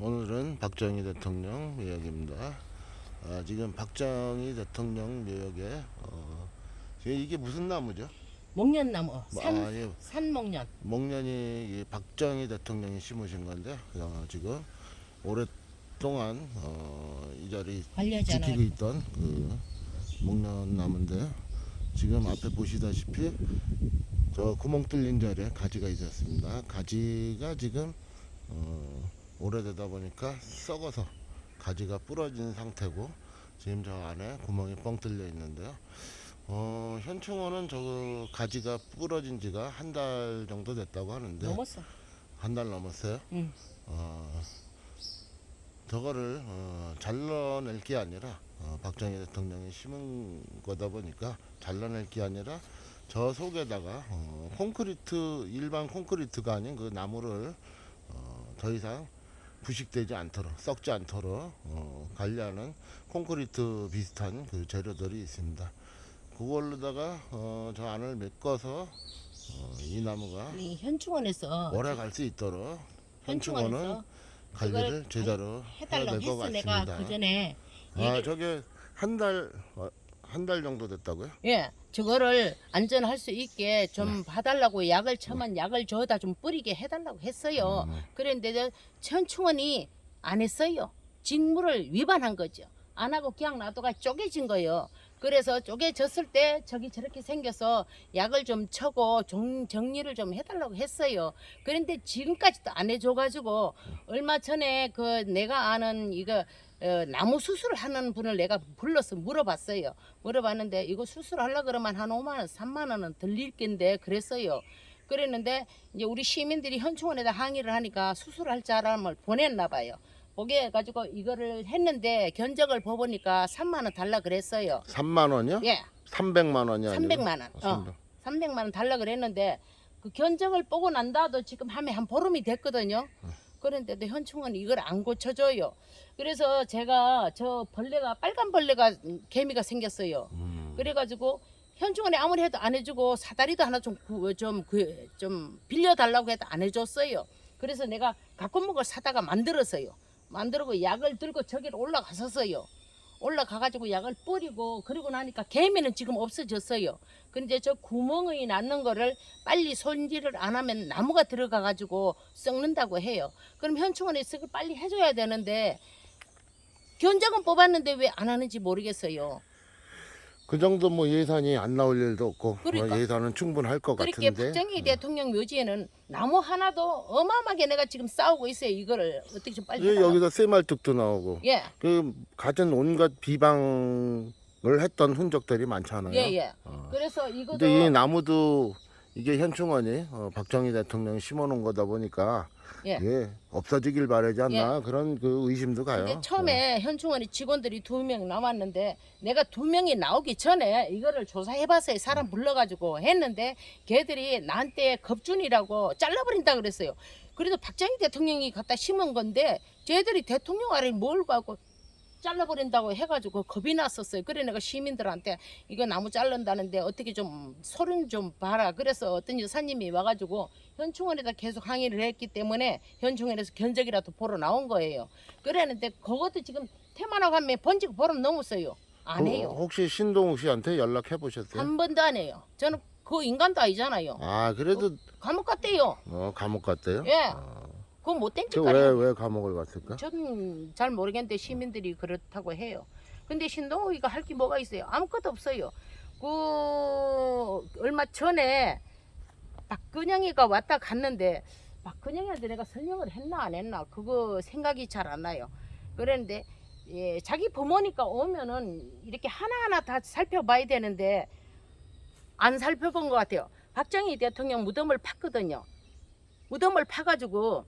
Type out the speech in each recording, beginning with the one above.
오늘은 박정희 대통령 묘역입니다. 지금 박정희 대통령 묘역에 이게 무슨 나무죠? 목련나무, 예, 산목련. 목련이 이 박정희 대통령이 심으신 건데 지금 오랫동안 이 자리 관리하지 지키고 않아요. 있던 그 목련 나무인데 지금 앞에 보시다시피 저 구멍 뚫린 자리에 가지가 있었습니다. 가지가 지금 오래되다 보니까 썩어서 가지가 부러진 상태고 지금 저 안에 구멍이 뻥 뚫려 있는데요. 현충원은 저 가지가 부러진 지가 한 달 정도 됐다고 하는데 넘었어. 한 달 넘었어요. 응. 저거를 잘라낼 게 아니라 박정희 대통령이 심은 거다 보니까 잘라낼 게 아니라 저 속에다가 콘크리트, 일반 콘크리트가 아닌 그 나무를 더 이상 부식되지 않도록, 썩지 않도록 관리하는 콘크리트 비슷한 그 재료들이 있습니다. 그걸로다가 저 안을 메꿔서 이 나무가 우리 현충원에서 오래 갈 수 있도록 현충원은 현충원에서 관리를 그걸 제대로 해야 해달라고 될 것 했어. 내가 같습니다. 그 전에 저게 한 달 정도 됐다고요? 예, 저거를 안전할 수 있게 좀 봐달라고 약을 처만 약을 저어다 좀 뿌리게 해달라고 했어요. 그런데 현충원이 안 했어요. 직무를 위반한 거죠. 안 하고 그냥 놔두가 쪼개진 거예요. 그래서 쪼개졌을 때 저기 저렇게 생겨서 약을 좀 쳐고 정리를 좀 해달라고 했어요. 그런데 지금까지도 안 해줘가지고 얼마 전에 그 내가 아는 이거 나무 수술을 하는 분을 내가 불러서 물어봤어요. 물어봤는데 이거 수술하려 그러면 한 5만 원, 3만 원은 들릴 겐데 그랬어요. 그랬는데 이제 우리 시민들이 현충원에다 항의를 하니까 수술할 사람을 보냈나 봐요. 보게 해가지고 이거를 했는데 견적을 보니까 3만 원 달라 그랬어요. 3만 원이요? 예, 300만 원이 아니고 300만 원. 300만 원 달라 그랬는데 그 견적을 보고 난다도 지금 하면 한 보름이 됐거든요. 그런데도 현충원이 이걸 안 고쳐줘요. 그래서 제가 저 벌레가 빨간 벌레가 개미가 생겼어요. 그래가지고 현충원에 아무리 해도 안 해주고 사다리도 하나 좀 빌려달라고 해도 안 해줬어요. 그래서 내가 갖고 먹을 사다가 만들었어요. 만들고 약을 들고 저기로 올라갔었어요. 올라가가지고 약을 뿌리고 그러고 나니까 개미는 지금 없어졌어요. 근데 저 구멍이 났는 거를 빨리 손질을 안 하면 나무가 들어가가지고 썩는다고 해요. 그럼 현충원에서 그걸 빨리 해줘야 되는데 견적은 뽑았는데 왜 안 하는지 모르겠어요. 그 정도 뭐 예산이 안 나올 일도 없고 그러니까. 예산은 충분할 것 그렇게 같은데 박정희 대통령 묘지에는 나무 하나도 어마어마하게 내가 지금 싸우고 있어요. 이거를 어떻게 좀 빨리 해달라고. 여기서 쇠말뚝도 나오고 예. 그 갖은 온갖 비방을 했던 흔적들이 많잖아요. 예. 그래서 이것도 근데 이 나무도 이게 현충원이 박정희 대통령이 심어놓은 거다 보니까 예. 없어지길 바라지 않나 그런 그 의심도 가요. 근데 처음에 현충원에 직원들이 2명 나왔는데 내가 2명이 나오기 전에 이거를 조사해봤어요. 사람 불러가지고 했는데 걔들이 나한테 겁준이라고 잘라버린다 그랬어요. 그래도 박정희 대통령이 갖다 심은 건데 쟤들이 대통령 아래 뭘 갖고 잘라버린다고 해가지고 겁이 났었어요. 그래 내가 시민들한테 이거 나무 자른다는데 어떻게 좀 소름 좀 봐라. 그래서 어떤 여사님이 와가지고 현충원에다 계속 항의를 했기 때문에 현충원에서 견적이라도 보러 나온 거예요. 그랬는데 그것도 지금 태만하고 하면 번지고 보름 넘었어요. 안 해요. 혹시 신동욱 씨한테 연락해 보셨어요? 한 번도 안 해요. 저는 그 인간도 아니잖아요. 그래도 감옥 갔대요. 감옥 갔대요? 예. 그건 못된 짓 그 아니에요. 왜 감옥을 갔을까? 저는 잘 모르겠는데 시민들이 그렇다고 해요. 근데 신동욱이가 할 게 뭐가 있어요? 아무것도 없어요. 그 얼마 전에 박근영이가 왔다 갔는데 박근영이한테 내가 설명을 했나 안 했나 그거 생각이 잘 안 나요. 그런데 자기 부모니까 오면은 이렇게 하나하나 다 살펴봐야 되는데 안 살펴본 것 같아요. 박정희 대통령 무덤을 팠거든요. 무덤을 파가지고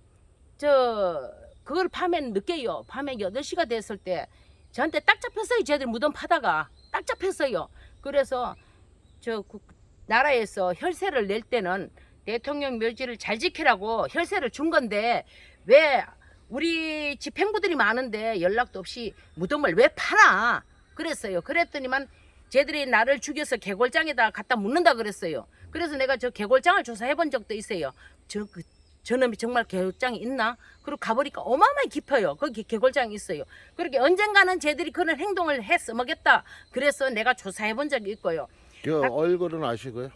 그걸 밤엔 늦게요. 밤에 8시가 됐을 때 저한테 딱 잡혔어요. 쟤들 무덤 파다가 딱 잡혔어요. 그래서 나라에서 혈세를 낼 때는 대통령 묘지를 잘 지키라고 혈세를 준 건데 왜 우리 집행부들이 많은데 연락도 없이 무덤을 왜 파나 그랬어요. 그랬더니만 쟤들이 나를 죽여서 개골장에다 갖다 묻는다 그랬어요. 그래서 내가 저 개골장을 조사해 본 적도 있어요. 저놈이 정말 개골장이 있나? 그리고 가보니까 어마어마하게 깊어요. 거기 개골장이 있어요. 그렇게 언젠가는 쟤들이 그런 행동을 써먹겠다. 그래서 내가 조사해 본 적이 있고요. 그 얼굴은 아시고요?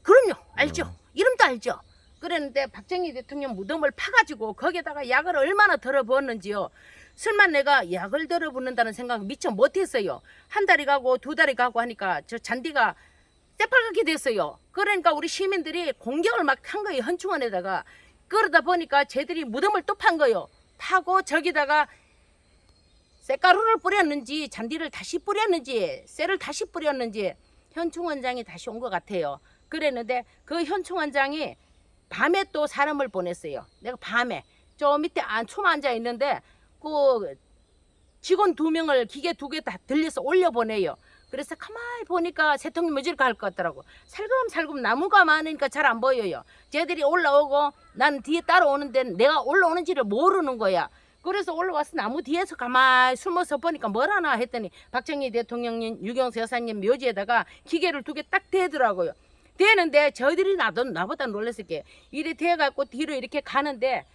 그럼요. 알죠. 이름도 알죠. 그랬는데 박정희 대통령 무덤을 파가지고 거기에다가 약을 얼마나 덜어부었는지요. 설마 내가 약을 덜어붓는다는 생각 미처 못했어요. 한 달이 가고 두 달이 가고 하니까 저 잔디가 새빨갛게 됐어요. 그러니까 우리 시민들이 공격을 막 한 거예요. 현충원에다가. 그러다 보니까 쟤들이 무덤을 또 판 거예요. 파고 저기다가 쇳가루를 뿌렸는지 잔디를 다시 뿌렸는지 쇠를 다시 뿌렸는지 현충원장이 다시 온 것 같아요. 그랬는데 그 현충원장이 밤에 또 사람을 보냈어요. 내가 밤에 저 밑에 춤 앉아 있는데 그 직원 2명을 기계 2개 다 들려서 올려보내요. 그래서 가만히 보니까 새통이 묘지를 갈 것 같더라고. 살금살금 나무가 많으니까 잘 안 보여요. 쟤들이 올라오고 난 뒤에 따라오는데 내가 올라오는지를 모르는 거야. 그래서 올라와서 나무 뒤에서 가만히 숨어서 보니까 뭐라나 했더니 박정희 대통령님, 유경수 여사님 묘지에다가 기계를 2개 딱 대더라고요. 대는데 저희들이 나보다 놀랐을 게 이리 대갖고 뒤로 이렇게 가는데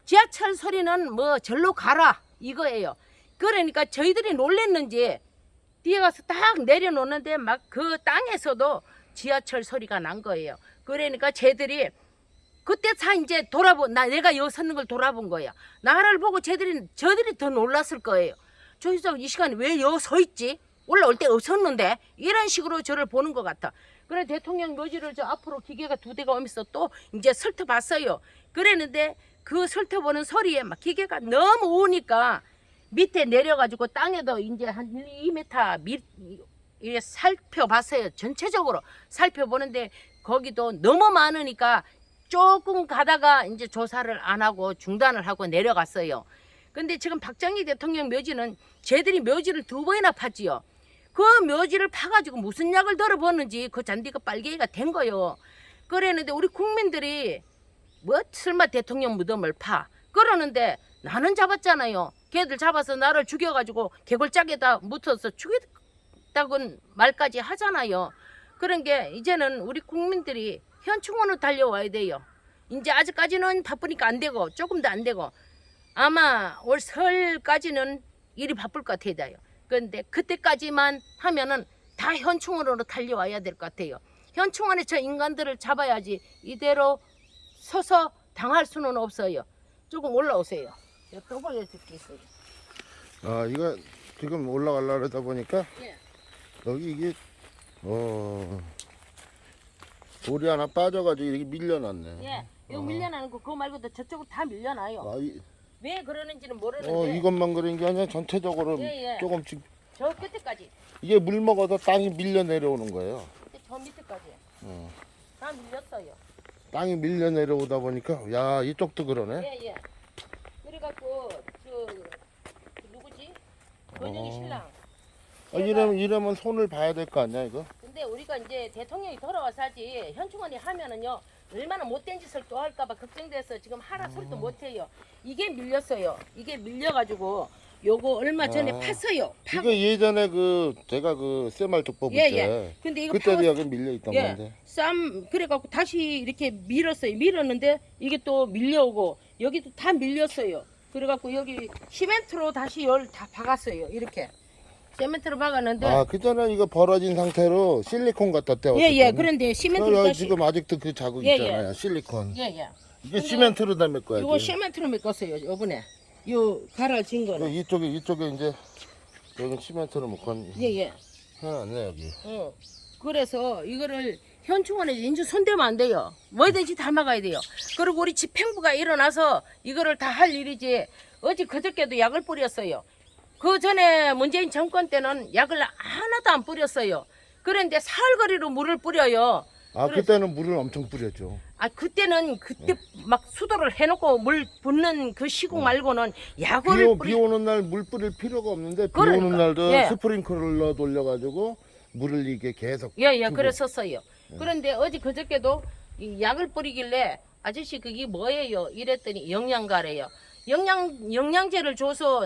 지하철 소리는 뭐 절로 가라 이거예요. 그러니까 저희들이 놀랬는지 뒤에 가서 딱 내려놓는데 막 그 땅에서도 지하철 소리가 난 거예요. 그러니까 쟤들이 그때 다 이제 내가 여기 섰는 걸 돌아본 거야. 나를 보고 저들이 더 놀랐을 거예요. 저기서 이 시간에 왜 여기 서 있지? 올라올 때 없었는데 이런 식으로 저를 보는 것 같아. 그래 대통령 묘지를 저 앞으로 기계가 2대가 오면서 또 이제 설터봤어요. 그랬는데 그 설터보는 소리에 막 기계가 너무 우니까 밑에 내려가지고 땅에도 이제 한 2m 이렇게 살펴봤어요. 전체적으로 살펴보는데 거기도 너무 많으니까 조금 가다가 이제 조사를 안 하고 중단을 하고 내려갔어요. 근데 지금 박정희 대통령 묘지는 쟤들이 묘지를 2번이나 팠지요. 그 묘지를 파가지고 무슨 약을 덜어보는지 그 잔디가 빨개가 된 거요. 그랬는데 우리 국민들이 뭐 설마 대통령 무덤을 파 그러는데 나는 잡았잖아요. 걔들 잡아서 나를 죽여가지고 개골짝에다 묻혀서 죽였다고 말까지 하잖아요. 그런 게 이제는 우리 국민들이 현충원으로 달려와야 돼요. 이제 아직까지는 바쁘니까 안 되고 조금 더 안 되고 아마 올 설까지는 일이 바쁠 것 같아요. 그런데 그때까지만 하면은 다 현충원으로 달려와야 될 것 같아요. 현충원에 저 인간들을 잡아야지 이대로 서서 당할 수는 없어요. 조금 올라오세요. 제가 또 보여줄 게 있어요. 아 이거 지금 올라가려고 하다 보니까 예. 여기 이게 돌이 하나 빠져가지고 이렇게 밀려놨네. 예. 여기 밀려나는 거 그거 말고도 저쪽으로 다 밀려나요. 아, 왜 그러는지는 모르는데. 이것만 그런 게 아니라 전체적으로 예, 예. 조금씩 저 끝에까지. 이게 물 먹어서 땅이 밀려 내려오는 거예요. 저 밑에까지. 어. 다 밀렸어요. 땅이 밀려 내려오다 보니까 야 이쪽도 그러네. 예, 예. 그래갖고 누구지? 권영희 신랑. 이러면 손을 봐야 될 거 아니야 이거? 근데 우리가 이제 대통령이 돌아와서 하지 현충원이 하면은요 얼마나 못된 짓을 또 할까봐 걱정돼서 지금 하라 소리도 못해요. 이게 밀렸어요. 이게 밀려가지고 요거 얼마 전에 팠어요. 이거 예전에 제가 쇠말뚝 뽑을 예, 때 예. 근데 이거 그때도 파고- 여기 밀려 있던 예. 건데. 그래갖고 다시 이렇게 밀었어요. 밀었는데 이게 또 밀려오고 여기도 다 밀렸어요. 그래갖고 여기 시멘트로 다시 열 다 박았어요. 이렇게 시멘트로 박았는데 그 전에 이거 벌어진 상태로 실리콘 갖다 떼었을 예예. 그런데 시멘트로 다시 지금 아직도 그 자국 예, 있잖아요. 실리콘. 예예. 이게 시멘트로 담을 거야. 이거 시멘트로 묶었어요. 요번에 요 갈아진 거는 이쪽에 이제 여기 시멘트로 묶은 예예. 해놨네 여기. 그래서 이거를 현충원에 인주 손대면 안 돼요. 뭐든지 다 막아야 돼요. 그리고 우리 집행부가 일어나서 이거를 다 할 일이지. 어제 그저께도 약을 뿌렸어요. 그 전에 문재인 정권 때는 약을 하나도 안 뿌렸어요. 그런데 사흘거리로 물을 뿌려요. 그때는 물을 엄청 뿌렸죠. 그때는 막 수도를 해놓고 물 붓는 그 시국 말고는 약을 비 오는 날 물 뿌릴 필요가 없는데 비 그러니까. 오는 날도 예. 스프링클러 돌려가지고 물을 이게 계속. 예예 그랬었어요. 그런데 어제 그저께도 이 약을 뿌리길래 아저씨 그게 뭐예요? 이랬더니 영양가래요. 영양제를 줘서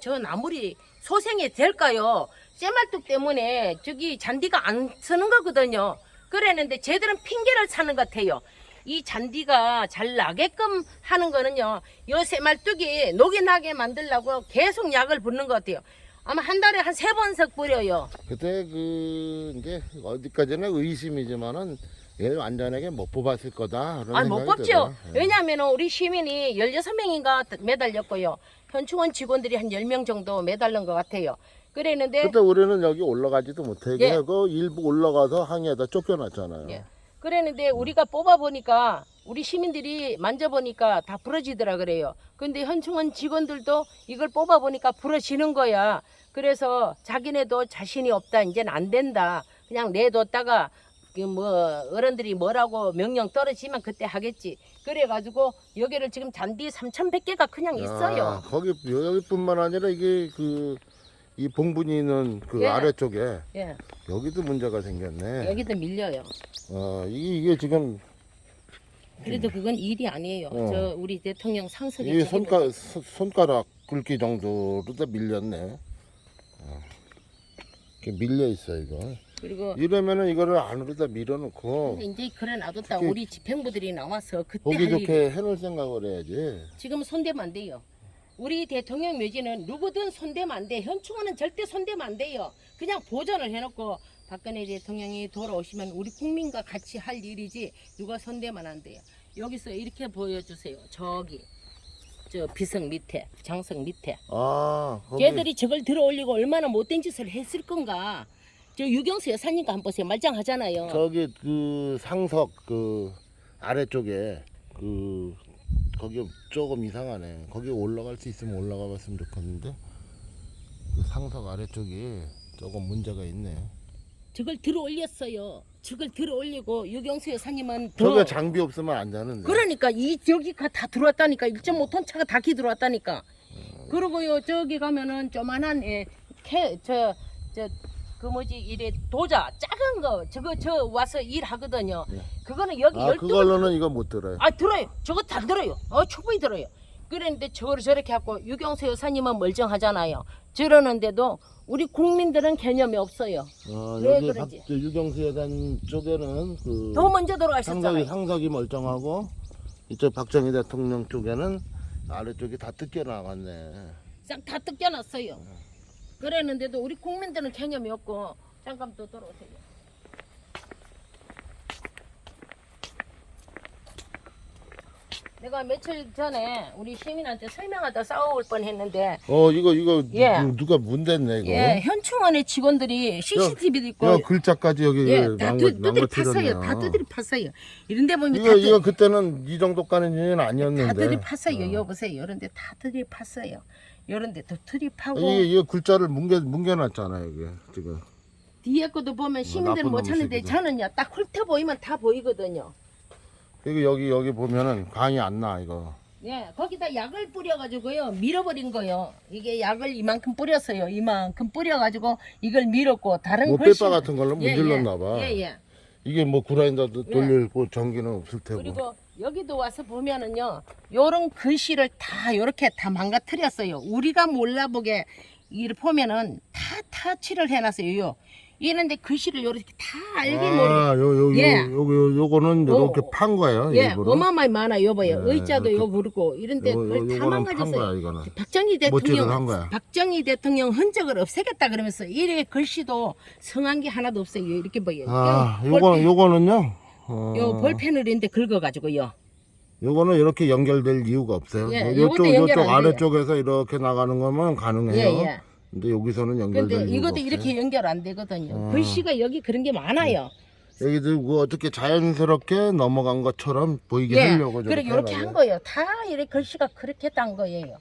저 나물이 소생이 될까요? 쇠말뚝 때문에 저기 잔디가 안 서는 거거든요. 그랬는데 쟤들은 핑계를 차는 것 같아요. 이 잔디가 잘 나게끔 하는 거는요. 요 새말뚝이 녹이 나게 만들려고 계속 약을 붓는 것 같아요. 아마 한 달에 한 3번씩 뿌려요. 그때 이제 어디까지나 의심이지만은 얘를 완전하게 못 뽑았을 거다. 그런 아니 못 생각이 뽑죠. 들어요. 예. 왜냐하면 우리 시민이 16명인가 매달렸고요. 현충원 직원들이 한 10명 정도 매달린 것 같아요. 그랬는데 그때 우리는 여기 올라가지도 못하게 예. 그 일부 올라가서 항해에다 쫓겨났잖아요. 예. 그랬는데 우리가 뽑아 보니까 우리 시민들이 만져 보니까 다 부러지더라 그래요. 근데 현충원 직원들도 이걸 뽑아 보니까 부러지는 거야. 그래서 자기네도 자신이 없다. 이제는 안 된다. 그냥 내뒀다가 그 뭐 어른들이 뭐라고 명령 떨어지면 그때 하겠지. 그래가지고 여기를 지금 잔디 3,100개가 그냥 있어요. 거기 여기뿐만 아니라 이게 이 봉분이 있는 그 예. 아래쪽에 예. 여기도 문제가 생겼네. 여기도 밀려요. 이게 지금 그래도 그건 일이 아니에요. 저 우리 대통령 상석이 이 저기는 손가락 굵기 정도로 다 밀렸네. 이렇게 밀려 있어 이거. 그리고 이러면은 이거를 안으로 다 밀어놓고 근데 이제 그래 놔뒀다 특히 우리 집행부들이 나와서 그때 보기 할 좋게 해놓을 생각을 해야지. 지금 손대면 안 돼요. 우리 대통령 묘지는 누구든 손대면 안 돼. 현충원은 절대 손대면 안 돼요. 그냥 보존을 해놓고 박근혜 대통령이 돌아오시면 우리 국민과 같이 할 일이지 누가 손대면 안 돼요. 여기서 이렇게 보여주세요. 저기 저 비석 밑에 장석 밑에 거기 걔들이 저걸 들어 올리고 얼마나 못된 짓을 했을 건가. 저 유경수 여사님과 한번 보세요. 말짱하잖아요. 저기 그 상석 그 아래쪽에 거기 조금 이상하네. 거기 올라갈 수 있으면 올라가 봤으면 좋겠는데 그 상석 아래쪽이 조금 문제가 있네. 저걸 들어 올렸어요. 저걸 들어 올리고 유경수 여사님은 더 저게 장비 없으면 안 되는데. 그러니까 이 저기가 다 들어왔다니까 1.5톤 차가 다 기 들어왔다니까. 그리고요 저기 가면은 조만한 그 뭐지 이래 도자 작은 거 저거 저 와서 일하거든요. 네. 그거는 여기 12개 그걸로는 이거 못 들어요. 들어요. 저거 다 들어요. 충분히 들어요. 그랬는데 저거를 저렇게 하고 유경수 여사님은 멀쩡하잖아요. 저러는데도 우리 국민들은 개념이 없어요. 왜 여기 그런지. 유경수 여단 쪽에는 그 더 먼저 돌아가셨잖아요. 상석이 멀쩡하고 이쪽 박정희 대통령 쪽에는 아래쪽이 다 뜯겨 나갔네. 싹 다 뜯겨놨어요. 그랬는데도 우리 국민들은 개념이 없고 잠깐 또 돌아오세요. 내가 며칠 전에 우리 시민한테 설명하다 싸워올 뻔했는데 이거 예. 누가 문댔네 이거. 예, 현충원의 직원들이 CCTV도 있고 야, 글자까지 여기 예, 다 두드리 망가뜨렸네요. 팠어요. 다 두드리 팠어요. 이런데 보면 이거 그때는 이 정도까지는 다 아니었는데. 두드리 팠어요. 여보세요. 이런데 다 두드리 팠어요. 이런데 또 두드리 파고 이게 글자를 뭉개놨잖아요 이게 지금. 뒤에 것도 보면 시민들은 나쁜 못 놈의 찾는데 새끼들. 저는요 딱 훑어 보이면 다 보이거든요. 이거 여기 보면은 강이 안 나 이거. 예, 거기다 약을 뿌려가지고요 밀어버린 거요. 이게 약을 이만큼 뿌렸어요. 이만큼 뿌려가지고 이걸 밀었고 다른 뭐 글씨 빼빠 같은 걸로 문질렀나 봐. 예. 이게 뭐 그라인더도 돌리고 전기는 없을 테고. 그리고 여기도 와서 보면은요, 요런 글씨를 다 요렇게 다 망가뜨렸어요. 우리가 몰라보게 이를 보면은 다 타치를 해놨어요. 요. 이런데 글씨를 요렇게 다 알게 모르게. 예. 요거는 이렇게 판 거예요. 예, 일부러. 어마어마히 많아요, 여봐요. 네, 의자도 이렇게 요 그렇고 이런데 그걸 다 요거는 판 망가졌어요. 거야 이거는. 박정희 못질을 한 거야. 박정희 대통령 흔적을 없애겠다 그러면서 이래 글씨도 성한 게 하나도 없어요. 이렇게 보여요. 요거는요. 요 볼펜을 이런데 긁어가지고요. 요거는 이렇게 연결될 이유가 없어요. 예, 요쪽 요것도 연결 안 돼요. 아래쪽에서 이렇게 나가는 거면 가능해요. 예. 근데 여기서는 근데 연결될 이유가 이것도 없어요. 이렇게 연결 안 되거든요. 글씨가 여기 그런 게 많아요. 여기도 뭐 어떻게 자연스럽게 넘어간 것처럼 보이게 예. 하려고 그래 이렇게 한 거예요. 다 이렇게 글씨가 그렇게 딴 거예요.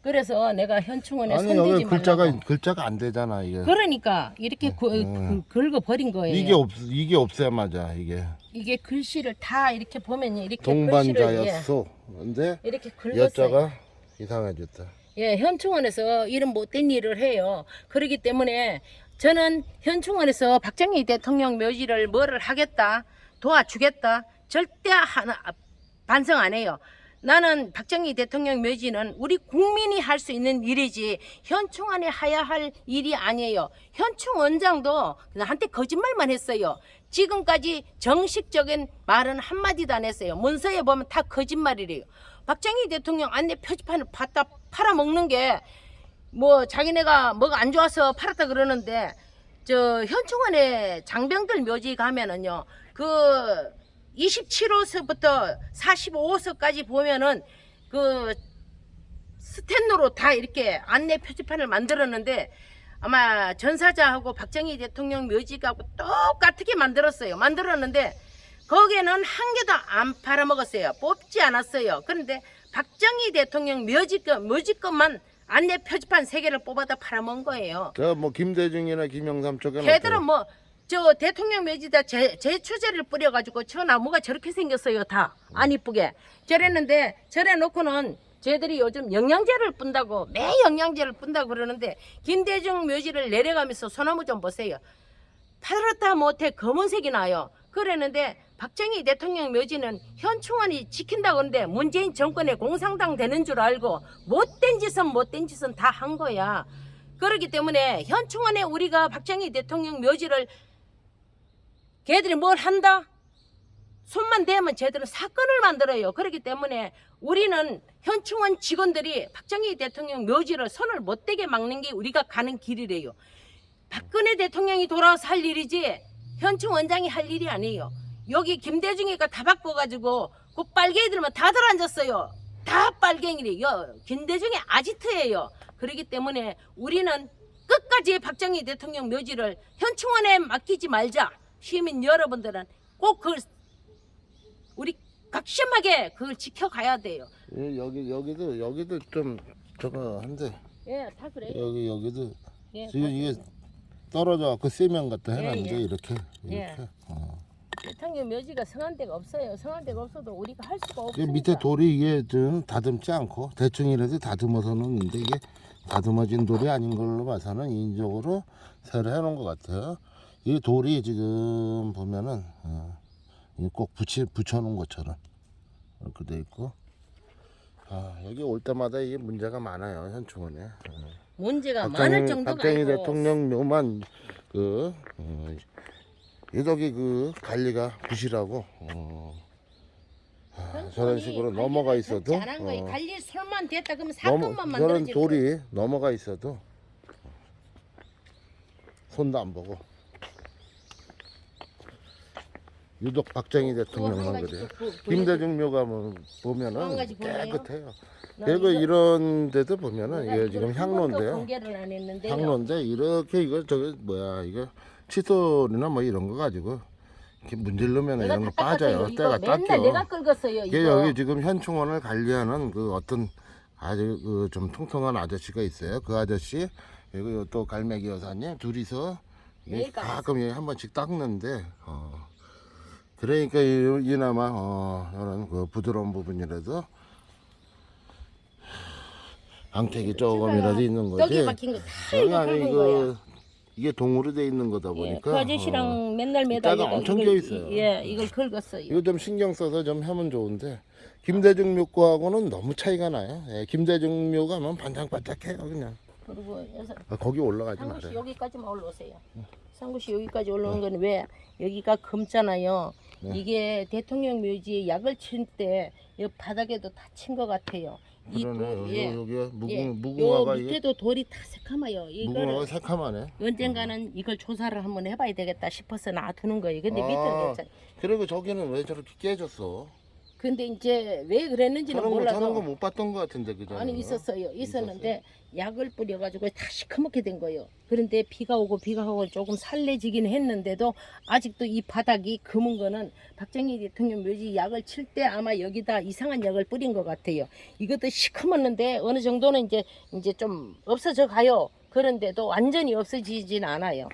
그래서 내가 현충원에 아니 손대지 여기 말라고. 글자가 안 되잖아 이게. 그러니까 이렇게 긁어 버린 거예요. 이게 없어야 맞아 이게. 이게 글씨를 다 이렇게 보면 이렇게 글씨를 동반자였어. 근데 이렇게 긁었어요. 여자가 이상해졌다. 예, 현충원에서 이런 못된 일을 해요. 그렇기 때문에 저는 현충원에서 박정희 대통령 묘지를 뭐를 하겠다, 도와주겠다, 절대 반성 안 해요. 나는 박정희 대통령 묘지는 우리 국민이 할 수 있는 일이지 현충원에 해야 할 일이 아니에요. 현충원장도 나한테 거짓말만 했어요. 지금까지 정식적인 말은 한마디도 안 했어요. 문서에 보면 다 거짓말이래요. 박정희 대통령 안내 표지판을 팔아먹는 게 뭐 자기네가 뭐가 안 좋아서 팔았다 그러는데 저 현충원에 장병들 묘지 가면은요 그 27호서부터 45호서까지 보면은 그 스텐으로 다 이렇게 안내 표지판을 만들었는데 아마 전사자하고 박정희 대통령 묘지하고 똑같게 만들었는데 거기에는 한 개도 안 팔아먹었어요. 뽑지 않았어요. 그런데 박정희 대통령 묘지것만 안내 표지판 3개를 뽑아다 팔아먹은 거예요. 저 뭐 김대중이나 김영삼 쪽에는 걔들은 뭐 저 대통령 묘지다 제초제를 뿌려가지고 저 나무가 저렇게 생겼어요. 다 안 이쁘게 저랬는데 저래 놓고는 쟤들이 요즘 영양제를 뿜다고 매 영양제를 뿜다고 그러는데 김대중 묘지를 내려가면서 소나무 좀 보세요. 파랗다 못해 검은색이 나요. 그랬는데 박정희 대통령 묘지는 현충원이 지킨다고 하는데 문재인 정권의 공산당 되는 줄 알고 못된 짓은 다 한 거야. 그렇기 때문에 현충원에 우리가 박정희 대통령 묘지를 걔들이 뭘 한다? 손만 대면 쟤들은 사건을 만들어요. 그렇기 때문에 우리는 현충원 직원들이 박정희 대통령 묘지를 손을 못 대게 막는 게 우리가 가는 길이래요. 박근혜 대통령이 돌아와서 할 일이지 현충원장이 할 일이 아니에요. 여기 김대중이가 다 바꿔가지고 그 빨갱이들만 다들 앉았어요. 다 빨갱이래요. 김대중이 아지트예요. 그렇기 때문에 우리는 끝까지 박정희 대통령 묘지를 현충원에 맡기지 말자. 시민 여러분들은 꼭 그걸 우리 각심하게 그걸 지켜가야 돼요. 예, 여기도 좀 저거 한데 예, 다 그래요. 여기도 예, 지금 이게 떨어져 갖고 세면 갖다 해놨는데 예. 이렇게 예. 어. 대통령 묘지가 성한 데가 없어요. 성한 데가 없어도 우리가 할 수가 이 없으니까. 밑에 돌이 이게 좀 다듬지 않고 대충이라도 다듬어서 놓는데 이게 다듬어진 돌이 아닌 걸로 봐서는 인적으로 새로 해놓은 것 같아요. 이 돌이 지금 보면은 이게 꼭 붙여놓은 것처럼 이렇게 돼 있고 여기 올 때마다 이게 문제가 많아요 현충원에. 문제가 많을 정도가 박정희 아니고 대통령 묘만 유독이 그 관리가 부실하고 저런 식으로 넘어가 있어도 관리 손만 댔다 그러면 사건만 저런 만들어지고 돌이 넘어가 있어도 손도 안 보고 유독 박정희 대통령만 그래요. 김대중 묘가 보면은 한 가지 보여요? 깨끗해요. 그리고 이런 데도 보면은 이게 지금 향로인데요. 공개를 안 했는데요. 향로인데 이렇게 이거 저기 뭐야 이거 칫솔이나 뭐 이런 거 가지고 이렇게 문질르면 내가 이런 거 다 닦았어요. 빠져요. 이거 때가 맨날 닦여. 내가 긁었어요. 이게 이거. 여기 지금 현충원을 관리하는 그 어떤 아주 그 좀 통통한 아저씨가 있어요. 그 아저씨 그리고 또 갈매기 여사님 둘이서 이게 매일 가끔 한 번씩 닦는데 그러니까 이나마 이런 그 부드러운 부분이라도 앙택이 조금이라도 있는 거지. 떡이 박힌 거다 여기 이거 안에 긁은 거야. 이게 동으로 돼 있는 거다 예, 보니까 그 아저씨랑 맨날 때가 매달려 엄청 껴 있어요. 예, 이걸 긁었어요. 이거 좀 신경 써서 좀 하면 좋은데 김대중 묘하고는 너무 차이가 나요. 예, 김대중 묘 가면 반짝반짝해요 그냥. 그리고 여기서 거기 올라가지 상구씨 말아요. 여기까지만 올라오세요. 상구씨 여기까지 올라오는 건 왜? 여기가 검잖아요. 네. 이게 대통령 묘지에 약을 칠 때 이 바닥에도 다 친 것 같아요. 그러네. 여기 요 무궁화가 이게 밑에도 돌이 다 새카마요. 무궁화가 이거를 새카마네. 언젠가는 이걸 조사를 한번 해봐야 되겠다 싶어서 놔두는 거예요. 근데 아. 밑에는 괜찮아. 그리고 저기는 왜 저렇게 깨졌어? 근데 이제 왜 그랬는지는 저런 몰라도 거 못 봤던 것 같은데 그죠? 아니 있었는데 약을 뿌려가지고 다 시커멓게 된 거예요. 그런데 비가 오고 조금 살래지긴 했는데도 아직도 이 바닥이 검은 거는 박정희 대통령 묘지 약을 칠 때 아마 여기다 이상한 약을 뿌린 것 같아요. 이것도 시커멓는데 어느 정도는 이제 좀 없어져 가요. 그런데도 완전히 없어지진 않아요.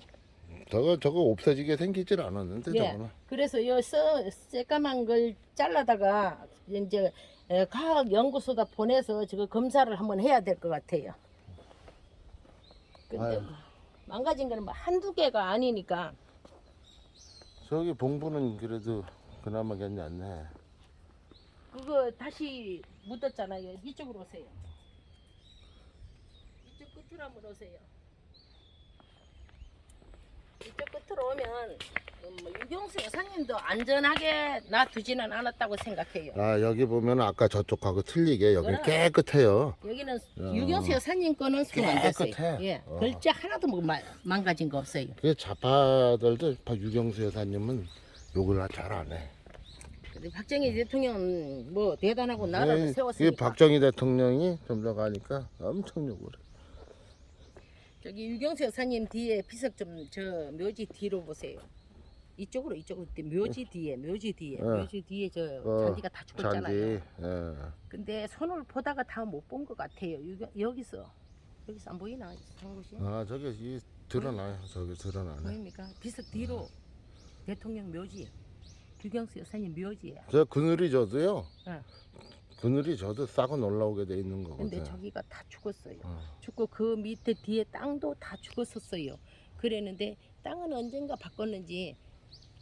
저거 없어지게 생기질 않았는데 예. 저거는. 그래서 요 새까만 걸 잘라다가 이제 과학 연구소다 보내서 저거 검사를 한번 해야 될 것 같아요. 근데 아유. 망가진 거는 뭐 한두 개가 아니니까. 저기 봉부는 그래도 그나마 괜찮네. 그거 다시 묻었잖아요. 이쪽으로 오세요. 이쪽 끝으로 한번 오세요. 이쪽 끝으로 오면 유경수 여사님도 안전하게 놔두지는 않았다고 생각해요. 아, 여기 보면 아까 저쪽하고 틀리게 여기 그래. 깨끗해요. 여기는 유경수 여사님 거는 손 안 댔어요. 깨끗해. 예, 글자 하나도 뭐 망가진 거 없어요. 그 자파들도 유경수 여사님은 욕을 잘 안 해. 근데 박정희 대통령은 뭐 대단하고 나라를 그 세웠으니까. 박정희 대통령이 좀 더 가니까 엄청 욕을 해. 저기 유경수 여사님 뒤에 비석 좀 저 묘지 뒤로 보세요. 이쪽으로 묘지 뒤에 묘지 뒤에 저 잔디가 다 죽었잖아요. 잔디. 예. 근데 손을 보다가 다 못 본 것 같아요. 여기서 안 보이나 상구씨? 아, 저기 드러나요. 저기 드러나네. 보입니까? 비석 뒤로 대통령 묘지, 유경수 여사님 묘지예요. 저 그늘이 져도요. 예. 그늘이 져도 싸고 올라오게 돼 있는 거거든요. 근데 저기가 다 죽었어요. 어. 죽고 그 밑에 뒤에 땅도 다 죽었었어요. 그랬는데 땅은 언젠가 바꿨는지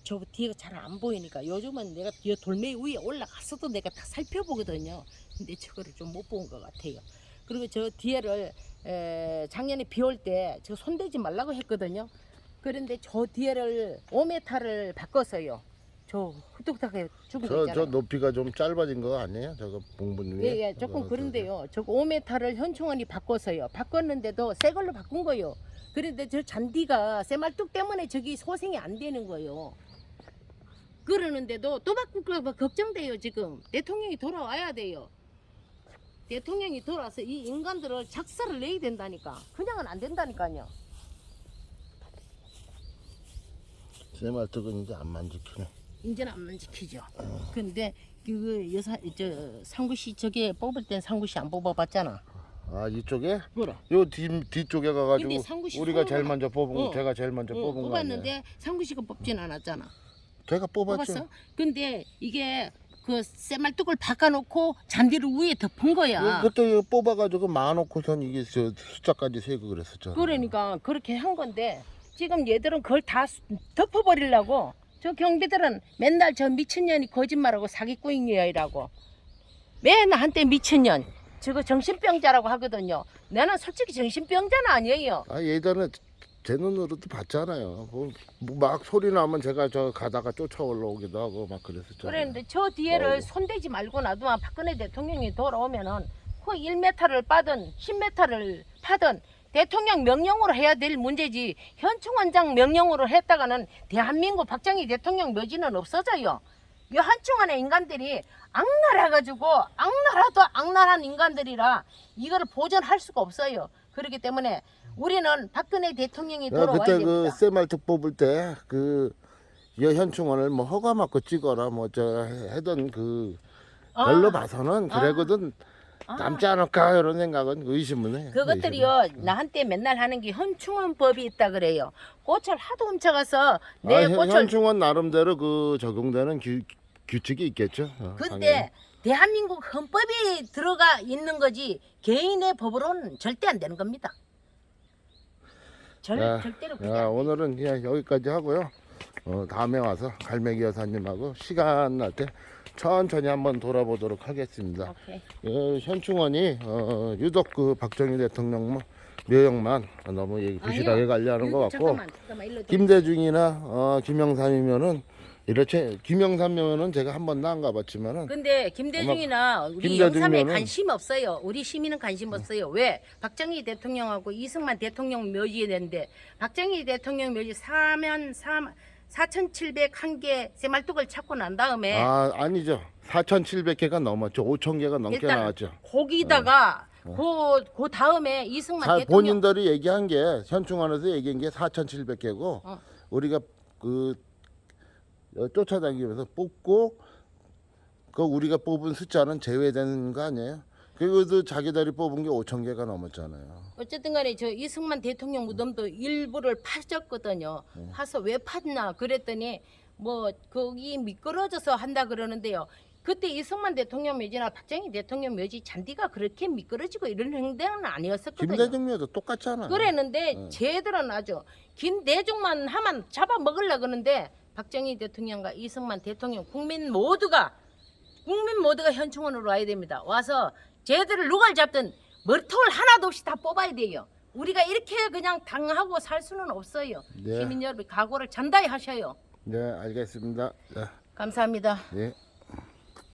저 뒤가 잘 안 보이니까 요즘은 내가 뒤에 돌멩이 위에 올라가서도 내가 다 살펴보거든요. 근데 저거를 좀 못 본 것 같아요. 그리고 저 뒤에를 작년에 비 올 때 저 손대지 말라고 했거든요. 그런데 저 뒤에를 5m를 바꿨어요. 저 후뚝하게 죽은 거 저 있잖아요. 높이가 좀 짧아진 거 아니에요? 저거 봉분 위에? 예, 조금 그런데요. 저거 5m를 현충원이 바꿨어요. 바꿨는데도 새 걸로 바꾼 거예요. 그런데 저 잔디가 새말뚝 때문에 저기 소생이 안 되는 거예요. 그러는데도 또 바꿀까 봐 걱정돼요. 지금 대통령이 돌아와야 돼요. 대통령이 돌아와서 이 인간들을 작사를 내야 된다니까. 그냥은 안 된다니까요. 새말뚝은 이제 안만 지키네. 인제는 안 지키죠. 근데 그 여사 저 상구씨 저게 뽑을 땐 상구씨 안 뽑아봤잖아. 아, 이쪽에? 뭐라? 요 뒤쪽에 가가지고 근데 상구씨 우리가 제일 손으로 먼저 뽑은 어. 제가 제일 먼저 뽑은 거 아니에요? 뽑았는데 상구씨가 뽑진 않았잖아. 제가 뽑았죠. 뽑았어? 근데 이게 그 쇠말뚝을 바꿔놓고 잔디를 위에 덮은 거야. 그때 이거 뽑아가지고 마놓고선 이게 저 숫자까지 세고 그랬었죠. 그러니까 그렇게 한 건데 지금 얘들은 그걸 다 덮어버리려고. 저 경비들은 맨날 저 미친년이 거짓말하고 사기꾼이라고 맨날 한때 미친년 저거 정신병자라고 하거든요. 나는 솔직히 정신병자는 아니에요. 아, 예전에 제 눈으로도 봤잖아요. 막 소리 나면 제가 저 가다가 쫓아 올라오기도 하고 막 그랬었죠. 그랬는데 저 뒤에를 손대지 말고 놔두면 박근혜 대통령이 돌아오면은 그 1m를 빠든 10m를 파든 대통령 명령으로 해야 될 문제지 현충원장 명령으로 했다가는 대한민국 박정희 대통령 묘지는 없어져요. 이 현충원의 인간들이 악랄해가지고 악랄하도 악랄한 인간들이라 이거를 보존할 수가 없어요. 그렇기 때문에 우리는 박근혜 대통령이 돌아와야 그때 됩니다. 그 쇠말뚝 뽑을 때 현충원을 뭐 허가 받고 찍어라 뭐 저 하던 그 별로 봐서는 그래거든 남지 않을까 이런 생각은 의심은 해. 그것들이요 나한테 맨날 하는 게 현충원법이 있다 그래요. 꽃을 하도 훔쳐가서 내 꽃을 현충원 나름대로 그 적용되는 규칙이 있겠죠. 근데 당연히. 대한민국 헌법이 들어가 있는 거지 개인의 법으로는 절대 안 되는 겁니다. 절대로 그게 안 돼요. 오늘은 그냥 여기까지 하고요. 다음에 와서 갈매기 여사님하고 시간 날 때 천천히 한번 돌아보도록 하겠습니다. 오케이. 현충원이 유독 그 박정희 대통령 묘역만 너무 부실하게 관리하는 것 같고 잠깐만 일로 김대중이나 김영삼이면은 이렇게 김영삼이면은 제가 한 번도 안 가봤지만은 근데 김대중이나 우리 김대중이면은- 영삼에 관심 없어요. 우리 시민은 관심 없어요. 왜? 박정희 대통령하고 이승만 대통령 묘지에 냈는데 박정희 대통령 묘지 4,701개 새말뚝을 찾고 난 다음에 아니죠. 4,700개가 넘었죠. 5,000개가 넘게 일단 나왔죠. 거기다가 그 다음에 이승만 대통령 본인들이 얘기한 게 현충원에서 얘기한 게 4,700개고 우리가 그 쫓아다니면서 뽑고 그 우리가 뽑은 숫자는 제외되는 거 아니에요? 그리고 자기들이 뽑은 게 5,000개가 넘었잖아요. 어쨌든 간에 저 이승만 대통령 무덤도 일부를 파졌거든요. 파서 왜 팠나 그랬더니 뭐 거기 미끄러져서 한다 그러는데요. 그때 이승만 대통령 묘지나 박정희 대통령 묘지 잔디가 그렇게 미끄러지고 이런 행동은 아니었었거든요. 김대중묘도 똑같잖아요. 그랬는데 쟤들은 아주 김대중만 하면 잡아먹으려고 그러는데 박정희 대통령과 이승만 대통령 국민 모두가 현충원으로 와야 됩니다. 와서 쟤들을 누가 잡든 머리통을 하나도 없이 다 뽑아야 돼요. 우리가 이렇게 그냥 당하고 살 수는 없어요. 네. 시민 여러분 각오를 단단히 하셔요. 네, 알겠습니다. 자, 감사합니다. 예.